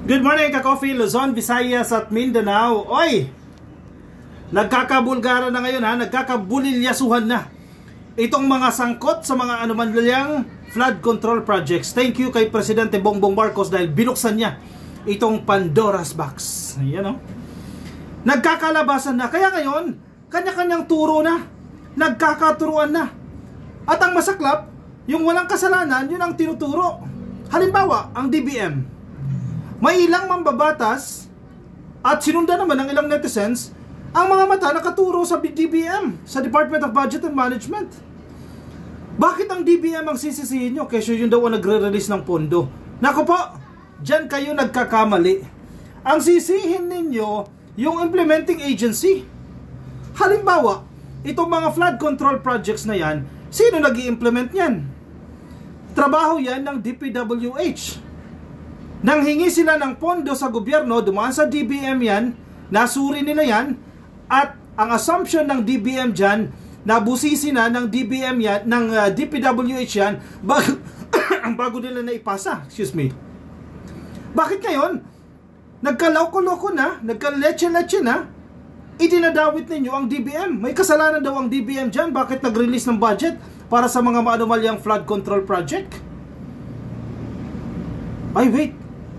Good morning, ka-coffee, Luzon, Visayas at Mindanao. Oy! Nagkakabulgara na ngayon ha, nagkakabulilyasuhan na itong mga sangkot sa mga anumanlyang flood control projects. Thank you kay Presidente Bongbong Marcos dahil binuksan niya itong Pandora's Box. Ayan o. Nagkakalabasan na. Kaya ngayon, kanya-kanyang turo na. Nagkakaturuan na. At ang masaklap, yung walang kasalanan, yun ang tinuturo. Halimbawa, ang DBM. May ilang mambabatas at sinundan naman ng ilang netizens ang mga mata nakaturo sa DBM, sa Department of Budget and Management. Bakit ang DBM ang sisisihin nyo? Kasi yun daw ang nagre-release ng pondo. Naku po, dyan kayo nagkakamali. Ang sisihin ninyo yung implementing agency. Halimbawa, itong mga flood control projects na yan, sino nag-i-implement yan? Trabaho yan ng DPWH. Nang hingi sila ng pondo sa gobyerno, dumaan sa DBM yan, nasuri nila yan, at ang assumption ng DBM dyan, nabusisi na ng DBM yan, ng DPWH yan, bago nila na ipasa. Excuse me. Bakit ngayon? Nagkaloko-loko na, nagkaletse-letse na, itinadawit ninyo ang DBM. May kasalanan daw ang DBM dyan, bakit nag-release ng budget para sa mga maanumalyang flood control project? Ay, wait.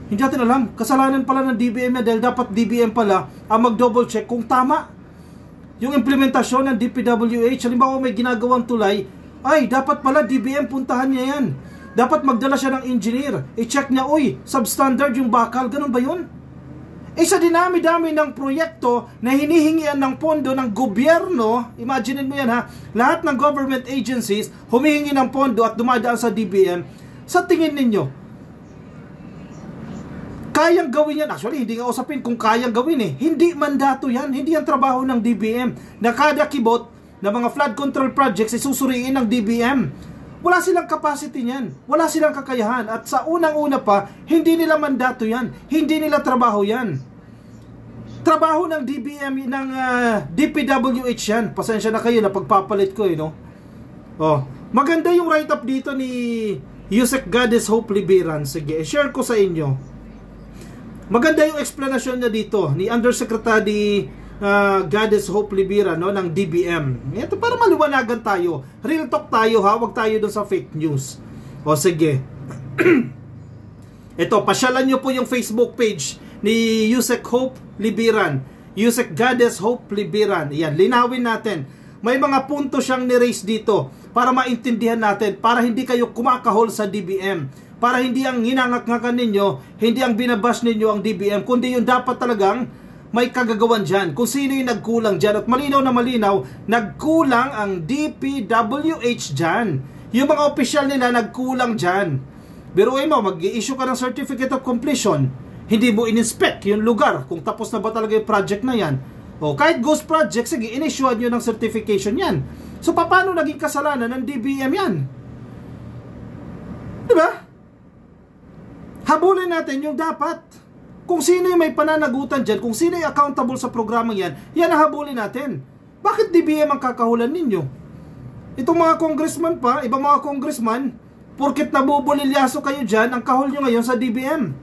Hindi natin alam, kasalanan pala ng DBM na dahil dapat DBM pala ang mag-double check kung tama yung implementasyon ng DPWH. Halimbawa may ginagawang tulay, ay dapat pala DBM puntahan niya yan. Dapat magdala siya ng engineer, i-check niya, uy, substandard yung bakal, ganun ba yun? Sa dinami-dami ng proyekto na hinihingian ng pondo ng gobyerno, imagine mo yan ha, lahat ng government agencies humihingi ng pondo at dumadaan sa DBM. Sa tingin ninyo, kayang gawin yan? Actually, hindi nga usapin kung kayang gawin eh. Hindi mandato yan. Hindi yan trabaho ng DBM. Na kada kibot na mga flood control projects isusuriin ng DBM. Wala silang capacity niyan. Wala silang kakayahan. At sa unang-una pa, hindi nila mandato yan. Hindi nila trabaho yan. Trabaho ng DBM, ng DPWH yan. Pasensya na kayo na pagpapalit ko eh, no? Oh, maganda yung write-up dito ni Yusek Goddess Hope Libiran. Sige, share ko sa inyo. Maganda yung explanation niya dito ni Undersecretary Goddess Hope Libira, no, ng DBM. Ito para maliwanagan tayo. Real talk tayo ha, wag tayo dun sa fake news. O sige. Ito, pasyalan nyo po yung Facebook page ni Yusek Hope Libiran. Yusek Goddess Hope Libiran. Yan, linawin natin. May mga punto siyang ni-raise dito para maintindihan natin, para hindi kayo kumakahol sa DBM. Para hindi ang hinangak-ngakan ninyo, hindi ang binabash ninyo ang DBM, kundi yung dapat talagang may kagagawan dyan. Kung sino yung nagkulang dyan. At malinaw na malinaw, nagkulang ang DPWH dyan. Yung mga opisyal nila nagkulang dyan. Biruin mo, mag-i-issue ka ng Certificate of Completion. Hindi mo in-inspect yung lugar kung tapos na ba talaga yung project na yan. O kahit ghost project, sige, in-issuean nyo ng certification yan. So paano naging kasalanan ng DBM yan? Diba? Habulin natin yung dapat. Kung sino yung may pananagutan dyan, kung sino yung accountable sa programang yan, yan ang habulin natin. Bakit DBM ang kakahulan ninyo? Itong mga congressman pa, ibang mga congressman, porket nabubulilyaso kayo dyan, ang kahul nyo ngayon sa DBM.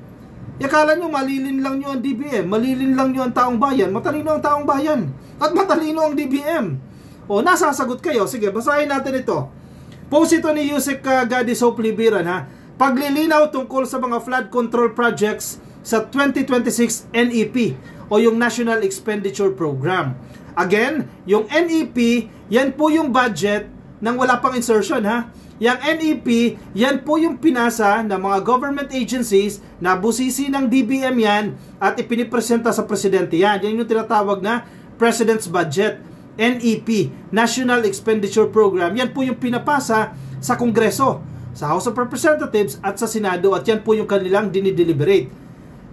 Akala nyo malilin lang nyo ang DBM, malilin lang nyo ang taong bayan, matalino ang taong bayan, at matalino ang DBM. O, nasasagot kayo. Sige, basahin natin ito. Post ito ni Yusek Goddess Hope Libiran ha. Paglilinaw tungkol sa mga flood control projects sa 2026 NEP o yung National Expenditure Program. Again, yung NEP, yan po yung budget ng wala pang insertion ha. Yung NEP, yan po yung pinasa ng mga government agencies na busisi ng DBM yan at ipinipresenta sa presidente yan. Yan yung tinatawag na President's Budget. NEP, National Expenditure Program. Yan po yung pinapasa sa Kongreso, sa House of Representatives at sa Senado, at yan po yung kanilang dinideliberate.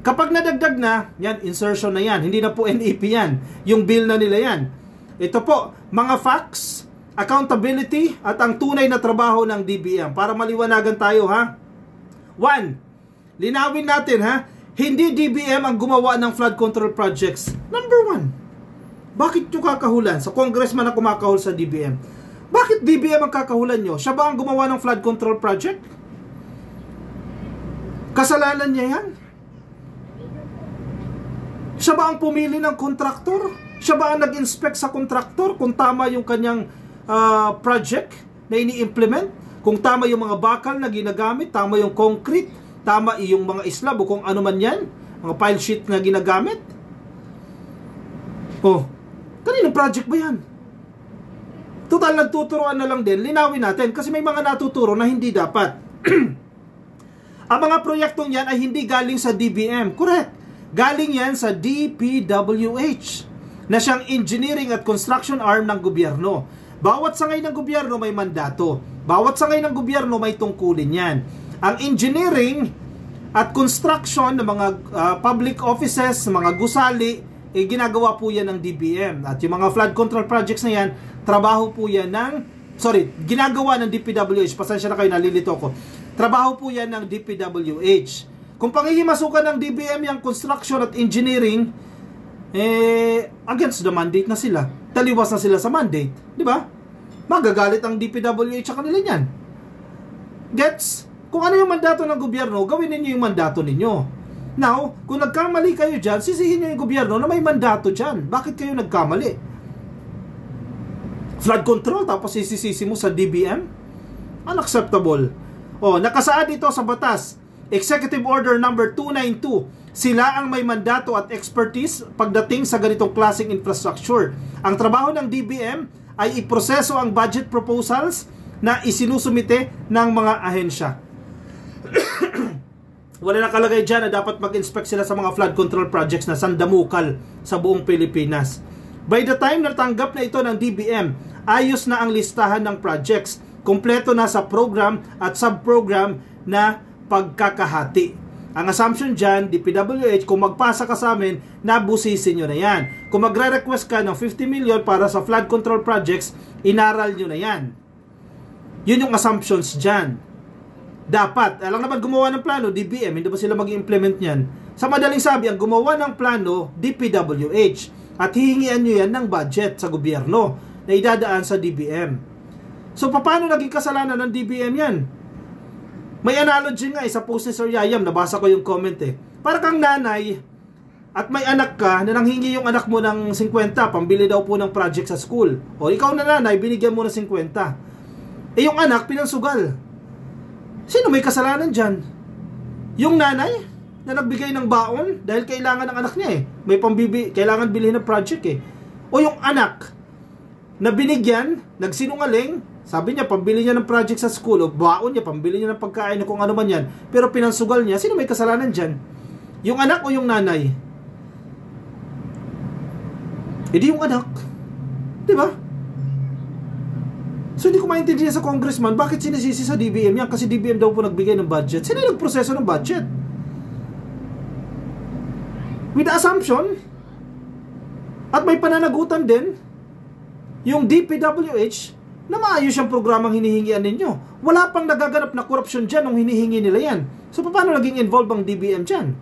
Kapag nadagdag na, yan, insertion na yan. Hindi na po NEP yan. Yung bill na nila yan. Ito po, mga facts, accountability, at ang tunay na trabaho ng DBM. Para maliwanagan tayo ha. 1. Linawin natin ha. Hindi DBM ang gumawa ng flood control projects. Number 1. Bakit yung kakahulan? Sa congressman na kumakahul sa DBM. Bakit DBM ang kakahulan nyo? Siya ba ang gumawa ng flood control project? Kasalanan niya yan? Siya ba ang pumili ng kontraktor? Siya ba ang nag-inspect sa kontraktor kung tama yung kanyang project na ini-implement? Kung tama yung mga bakal na ginagamit, tama yung concrete, tama yung mga slab o kung ano man yan, mga pile sheet na ginagamit? Oh, kaninong project ba yan? Total, nagtuturoan na lang din. Linawin natin kasi may mga natuturo na hindi dapat. Ang mga proyektong yan ay hindi galing sa DBM. Correct. Galing yan sa DPWH na siyang engineering at construction arm ng gobyerno. Bawat sangay ng gobyerno may mandato. Bawat sangay ng gobyerno may tungkulin yan. Ang engineering at construction ng mga public offices, mga gusali, ginagawa po yan ng DBM. At yung mga flood control projects na yan, trabaho po yan ginagawa ng DPWH. Pasensya na kayo, nalilito ko. Trabaho po yan ng DPWH. Kung pangihimasukan ng DBM yung construction at engineering, against the mandate na sila. Taliwas na sila sa mandate. Di ba? Magagalit ang DPWH sa kanila yan. Gets? Kung ano yung mandato ng gobyerno, gawin ninyo yung mandato ninyo. Now, kung nagkamali kayo dyan, sisihin nyo yung gobyerno na may mandato dyan. Bakit kayo nagkamali? Flood control, tapos sisisi mo sa DBM? Unacceptable. Nakasaad ito sa batas. Executive Order number 292. Sila ang may mandato at expertise pagdating sa ganitong klaseng infrastructure. Ang trabaho ng DBM ay iproseso ang budget proposals na isinusumite ng mga ahensya. Wala nakalagay dyan na dapat mag-inspect sila sa mga flood control projects na sandamukal sa buong Pilipinas. By the time natanggap na ito ng DBM, ayos na ang listahan ng projects. Kompleto na sa program at sub-program na pagkakahati. Ang assumption dyan, DPWH, kung magpasa ka sa amin, nabusisin nyo na yan. Kung magre-request ka ng 50 million para sa flood control projects, inaral nyo na yan. Yun yung assumptions dyan. Dapat, alam naman gumawa ng plano, DBM, hindi ba sila mag-implement yan? Sa madaling sabi, ang gumawa ng plano, DPWH. At hihingian nyo yan ng budget sa gobyerno na idadaan sa DBM. So, paano naging kasalanan ng DBM yan? May analogy nga sa post ni Sir Yayam, nabasa ko yung comment Para kang nanay at may anak ka na nanghingi yung anak mo ng 50, pambili daw po ng project sa school. O ikaw na nanay, binigyan mo ng 50. Yung anak, pinansugal. Sino may kasalanan dyan? Yung nanay na nagbigay ng baon dahil kailangan ng anak niya May kailangan bilhin ng project O yung anak na binigyan, nagsinungaling, sabi niya, pambili niya ng project sa school, o baon niya, pambili niya ng pagkain, o kung ano man yan, pero pinansugal niya, sino may kasalanan dyan? Yung anak o yung nanay? Di yung anak. Diba? So, hindi ko maintindihan sa congressman, bakit sinisisi sa DBM yan? Kasi DBM daw po nagbigay ng budget. Sino yung nagproseso ng budget? With the assumption, at may pananagutan din, yung DPWH, na maayos yung programang hinihingian ninyo. Wala pang nagaganap na korupsyon dyan nung hinihingi nila yan. So, paano naging involved ang DBM dyan?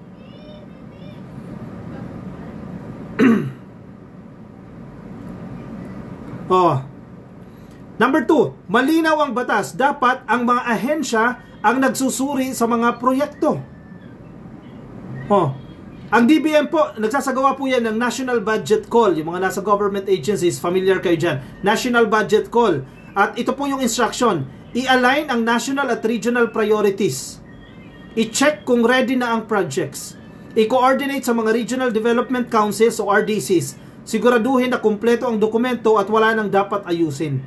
Number 2, malinaw ang batas. Dapat ang mga ahensya ang nagsusuri sa mga proyekto. Ang DBM po, nagsasagawa po yan ng National Budget Call. Yung mga nasa government agencies, familiar kayo dyan. National Budget Call. At ito po yung instruction. I-align ang national at regional priorities. I-check kung ready na ang projects. I-coordinate sa mga Regional Development Councils o RDCs. Siguraduhin na kumpleto ang dokumento at wala nang dapat ayusin.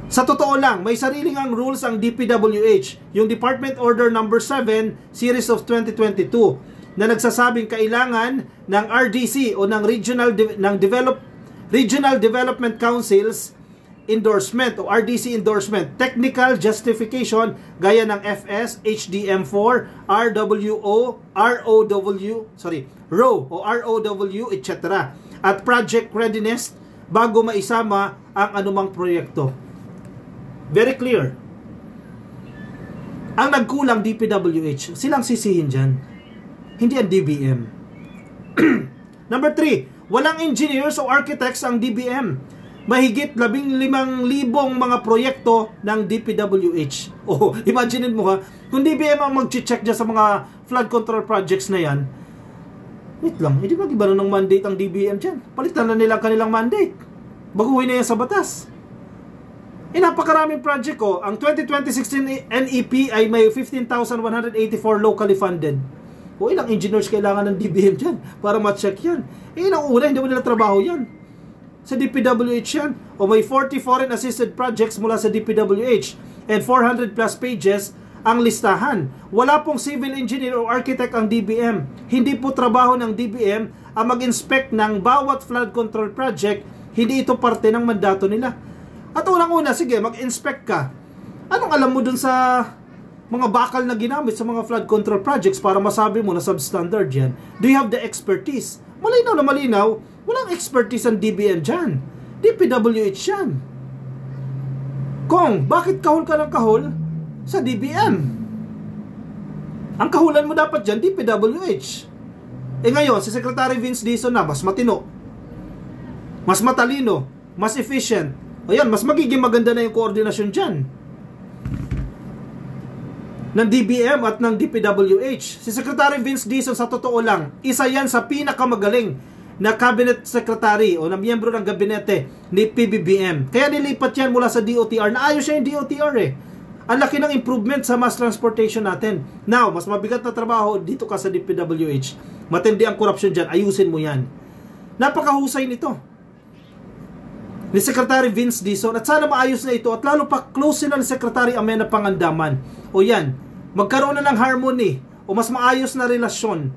Sa totoo lang, may sariling ang rules ang DPWH. Yung Department Order number 7, Series of 2022, na nagsasabing kailangan ng RDC o ng Regional Development Councils endorsement o RDC endorsement, technical justification gaya ng FS, HDM4, RWO, ROW, etc. At project readiness bago maisama ang anumang proyekto. Very clear. Ang nagkulang DPWH, silang sisihin dyan. Hindi ang DBM. Number 3, walang engineers o architects ang DBM. Mahigit 15,000 mga proyekto ng DPWH. Imagine mo kung DBM ang mag-check dyan sa mga flood control projects na yan, Wait lang, hindi mag-iba na ng mandate ang DBM dyan. Palitan na nila kanilang mandate. Baguhin na yan sa batas. Napakaraming project ko. Ang 2016 NEP ay may 15,184 locally funded. Ilang engineers kailangan ng DBM dyan para ma-check yan. Ilang una, hindi mo nila trabaho yan. Sa DPWH yan. May 40 foreign assisted projects mula sa DPWH and 400 plus pages ang listahan. Wala pong civil engineer o architect ang DBM. Hindi po trabaho ng DBM ang mag-inspect ng bawat flood control project. Hindi ito parte ng mandato nila. At unang-una, sige, mag-inspect ka. Anong alam mo dun sa mga bakal na ginamit sa mga flood control projects para masabi mo na substandard yan? Do you have the expertise? Malinaw na malinaw, walang expertise ang DBM dyan. DPWH yan. Kung, bakit kahol ka ng kahol sa DBM? Ang kahulan mo dapat dyan, DPWH. Ngayon, si Secretary Vince Dizon na, mas matino, mas matalino, mas efficient. Ayan, mas magiging maganda na yung koordinasyon dyan ng DBM at ng DPWH. Si Secretary Vince Dizon, sa totoo lang, isa yan sa pinakamagaling na cabinet secretary o na miyembro ng gabinete ni PBBM. Kaya nilipat yan mula sa DOTR. Naayos siya yung DOTR eh. Ang laki ng improvement sa mass transportation natin. Now, mas mabigat na trabaho dito ka sa DPWH. Matindi ang korupsyon dyan. Ayusin mo yan. Napakahusay nito ni Secretary Vince Dizon at sana maayos na ito at lalo pa close sila ni Secretary Amenah Pangandaman. O yan, magkaroon na ng harmony o mas maayos na relasyon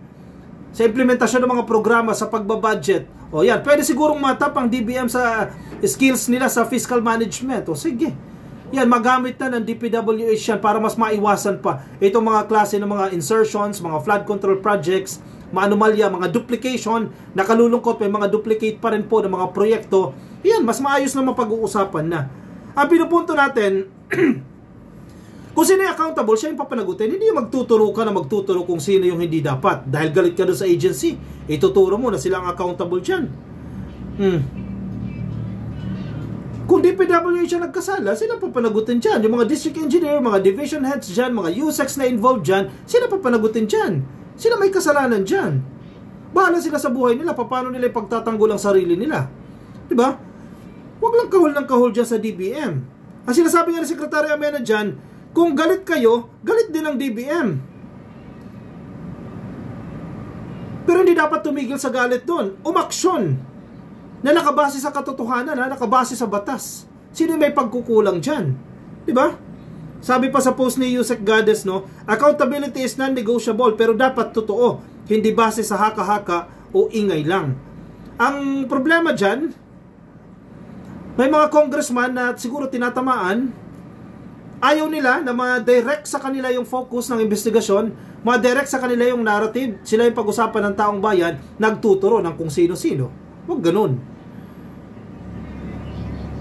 sa implementasyon ng mga programa sa pagbabudget. O yan, pwede sigurong matap ang DBM sa skills nila sa fiscal management. O sige, yan, magamit na ng DPWH yan para mas maiwasan pa itong mga klase ng mga insertions, mga flood control projects, mga anomalya, mga duplication. Nakalulungkot, may mga duplicate pa rin po ng mga proyekto. Yan, mas maayos na mapag-uusapan na. Ang pinupunto natin, kung sino yung accountable, siya yung papanagutin. Hindi yung magtuturo ka na magtuturo kung sino yung hindi dapat. Dahil galit ka doon sa agency, ituturo mo na sila ang accountable dyan. Kung DPWH siya nagkasala, sila papanagutin dyan. Yung mga district engineer, mga division heads dyan, mga USECs na involved dyan, sila papanagutin dyan. Sila may kasalanan dyan. Bahala sila sa buhay nila, paano nila ipagtatanggol ang sarili nila. Diba? Huwag lang kahol ng kahol dyan sa DBM. Ang sinasabi nga ni Secretary Amenah dyan, kung galit kayo, galit din ang DBM. Pero hindi dapat tumigil sa galit doon. Umaksyon na nakabase sa katotohanan, na nakabase sa batas. Sino may pagkukulang dyan? Diba? Sabi pa sa post ni Yusek Gades, no, accountability is non-negotiable pero dapat totoo, hindi base sa haka-haka o ingay lang. Ang problema dyan, may mga congressman na siguro tinatamaan, ayaw nila na ma-direct sa kanila yung focus ng investigasyon, ma-direct sa kanila yung narrative, sila yung pag-usapan ng taong bayan, nagtuturo ng kung sino-sino. Huwag ganun.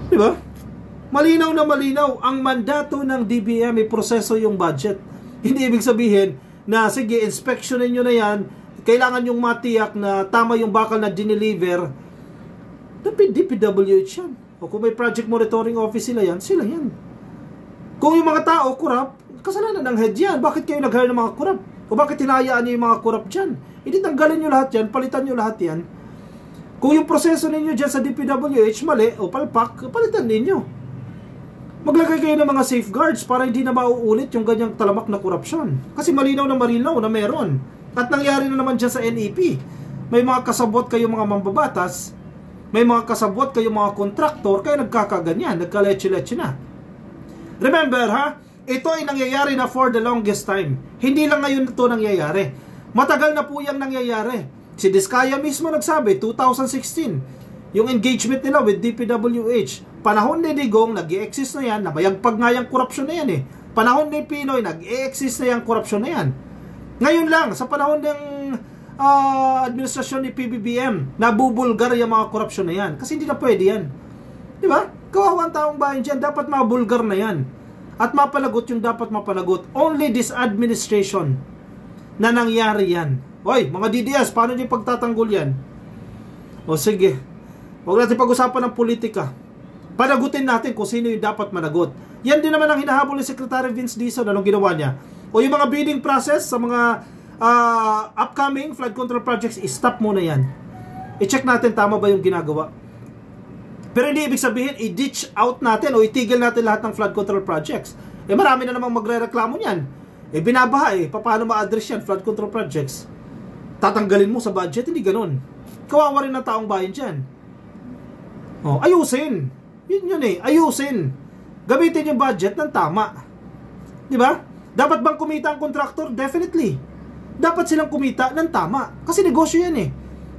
Diba? Malinaw na malinaw, ang mandato ng DBM ay proseso yung budget. Hindi ibig sabihin na, sige, inspectionin nyo na yan, kailangan yung matiyak na tama yung bakal na dineliver. DPWH yan. O kung may project monitoring office sila yan, sila yan. Kung yung mga tao corrupt, kasalanan ng head yan. Bakit kayo nag-hire ng mga corrupt? O bakit hinahayaan nyo yung mga corrupt dyan? Hindi tanggalin nyo lahat yan, palitan nyo lahat yan. Kung yung proseso ninyo dyan sa DPWH mali o palpak, palitan ninyo. Maglagay kayo ng mga safeguards para hindi na mauulit yung ganyang talamak na korupsyon. Kasi malinaw na meron. At nangyari na naman dyan sa NEP. May mga kasabot kayo mga mambabatas, may mga kasabot kayo mga kontraktor, kaya nagkakaganyan, nagkaletse-letse na. Remember ha, ito ay nangyayari na for the longest time. Hindi lang ngayon ito nangyayari. Matagal na po yung nangyayari. Si Diskaya mismo nagsabi, 2016, yung engagement nila with DPWH. Panahon ni Digong, nag-i-exist na yan, nabayagpag nga yung korupsyon na yan eh. Panahon ni Pinoy, nag-i-exist na yung korupsyon na yan. Ngayon lang, sa panahon ng administrasyon ni PBBM, nabubulgar yung mga korupsyon na yan. Kasi hindi na pwede yan. Diba? Kawawang taong bayan dyan, dapat mabulgar na yan. At mapanagot yung dapat mapanagot. Only this administration na nangyari yan. Hoy, mga DDS, paano nyo pagtatanggol yan? O sige, huwag natin pag-usapan ng politika. Panagutin natin kung sino yung dapat managot. Yan din naman ang hinahabol ni Secretary Vince Dizon. Anong ginawa niya? O yung mga bidding process sa mga upcoming flood control projects, i-stop muna yan. I-check natin tama ba yung ginagawa. Pero hindi ibig sabihin, i-ditch out natin o itigil natin lahat ng flood control projects. Marami na namang magre-reklamo niyan. Binabaha paano ma-address yan, flood control projects? Tatanggalin mo sa budget? Hindi ganun. Kawawa rin ng taong bayan dyan. Ayusin. Yun ayusin. Gamitin yung budget ng tama. Di ba? Dapat bang kumita ang contractor? Definitely. Dapat silang kumita ng tama. Kasi negosyo yan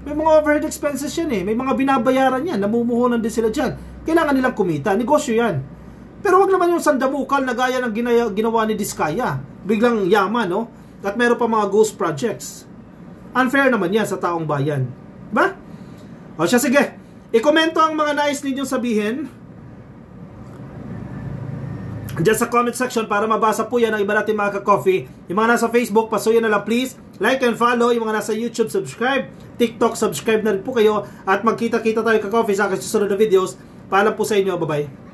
May mga overhead expenses yan May mga binabayaran yan. Namumuhunan din sila dyan. Kailangan nilang kumita. Negosyo yan. Pero wag naman yung sandamukal na gaya ng ginawa ni Diskaya. Biglang yaman, At meron pa mga ghost projects. Unfair naman yan sa taong bayan. Ba? O siya, sige. I-komento ang mga nais ninyong sabihin diyan sa comment section para mabasa po yan ng iba natin mga ka-coffee. Yung mga nasa Facebook, pasuyan na lang please. Like and follow. Yung mga nasa YouTube, subscribe. TikTok, subscribe na rin po kayo. At magkita-kita tayo ka-coffee sa aking susunod na videos. Paalam po sa inyo. Bye-bye.